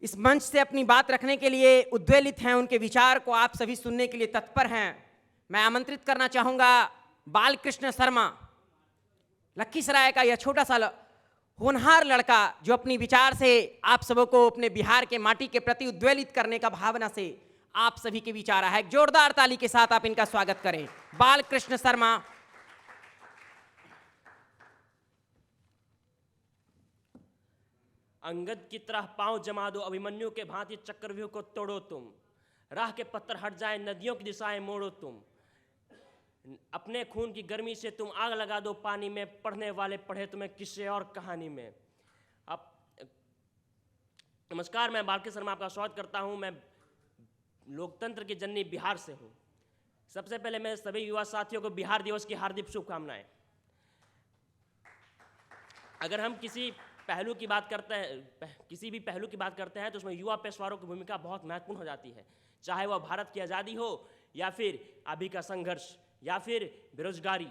इस मंच से अपनी बात रखने के लिए उद्वेलित हैं, उनके विचार को आप सभी सुनने के लिए तत्पर हैं। मैं आमंत्रित करना चाहूंगा बालकृष्ण शर्मा, लखीसराय का यह छोटा सा होनहार लड़का जो अपनी विचार से आप सबको अपने बिहार के माटी के प्रति उद्वेलित करने का भावना से आप सभी के बीच आ रहा है। एक जोरदार ताली के साथ आप इनका स्वागत करें। बालकृष्ण शर्मा। अंगद की तरह पांव जमा दो, अभिमन्यु के भांति चक्रव्यूह को तोड़ो तुम, राह के पत्थर हट जाए, नदियों की दिशाएं मोड़ो तुम, अपने खून की गर्मी से तुम आग लगा दो पानी में, पढ़ने वाले पढ़े तुम्हें किस्से और कहानी में। अब नमस्कार, मैं बालकृष्ण शर्मा आपका स्वागत करता हूं। मैं लोकतंत्र की जननी बिहार से हूं। सबसे पहले मैं सभी युवा साथियों को बिहार दिवस की हार्दिक शुभकामनाएं। अगर हम किसी भी पहलू की बात करते हैं तो उसमें युवा पेशवारों की भूमिका बहुत महत्वपूर्ण हो जाती है, चाहे वह भारत की आज़ादी हो या फिर अभी का संघर्ष या फिर बेरोजगारी।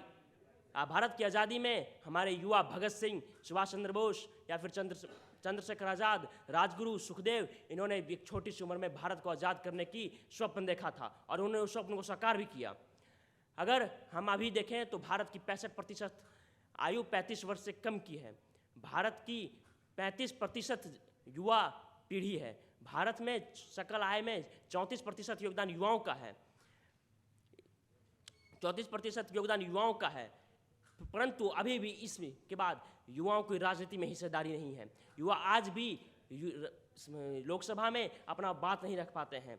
भारत की आज़ादी में हमारे युवा भगत सिंह, सुभाष चंद्र बोस या फिर चंद्रशेखर आज़ाद, राजगुरु, सुखदेव, इन्होंने एक छोटी सी उम्र में भारत को आज़ाद करने की स्वप्न देखा था और उन्होंने उस स्वप्न को साकार भी किया। अगर हम अभी देखें तो भारत की 65% आयु 35 वर्ष से कम की है। भारत की 35% युवा पीढ़ी है। भारत में सकल आय में 34% योगदान युवाओं का है। 34% योगदान युवाओं का है, परंतु अभी भी इसके बाद युवाओं की राजनीति में हिस्सेदारी नहीं है। युवा आज भी लोकसभा में अपना बात नहीं रख पाते हैं।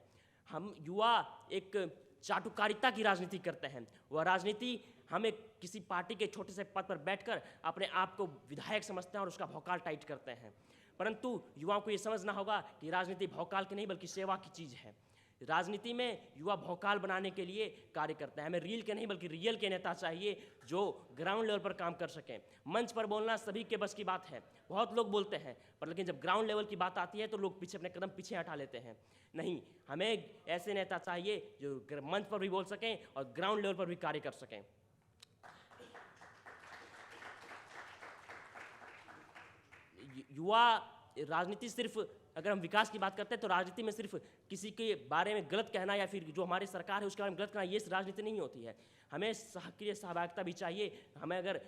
हम युवा एक चाटुकारिता की राजनीति करते हैं। वह राजनीति हमें किसी पार्टी के छोटे से पद पर बैठकर अपने आप को विधायक समझते हैं और उसका भौकाल टाइट करते हैं, परंतु युवाओं को ये समझना होगा कि राजनीति भौकाल की नहीं बल्कि सेवा की चीज़ है। राजनीति में युवा भौकाल बनाने के लिए कार्य करते हैं। हमें रील के नहीं बल्कि रियल के नेता चाहिए जो ग्राउंड लेवल पर काम कर सकें। मंच पर बोलना सभी के बस की बात है, बहुत लोग बोलते हैं, पर लेकिन जब ग्राउंड लेवल की बात आती है तो लोग अपने कदम पीछे हटा लेते हैं। नहीं, हमें ऐसे नेता चाहिए जो मंच पर भी बोल सकें और ग्राउंड लेवल पर भी कार्य कर सकें। युवा राजनीति सिर्फ, अगर हम विकास की बात करते हैं तो राजनीति में सिर्फ किसी के बारे में गलत कहना या फिर जो हमारी सरकार है उसके बारे में गलत कहना, ये राजनीति नहीं होती है। हमें सक्रिय सहभागिता भी चाहिए। हमें अगर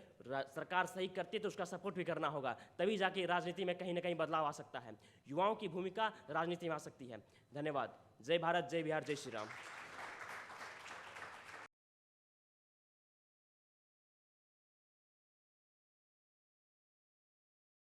सरकार सही करती है तो उसका सपोर्ट भी करना होगा, तभी जाके राजनीति में कहीं ना कहीं बदलाव आ सकता है। युवाओं की भूमिका राजनीति में आ सकती है। धन्यवाद। जय भारत, जय बिहार, जय श्री राम।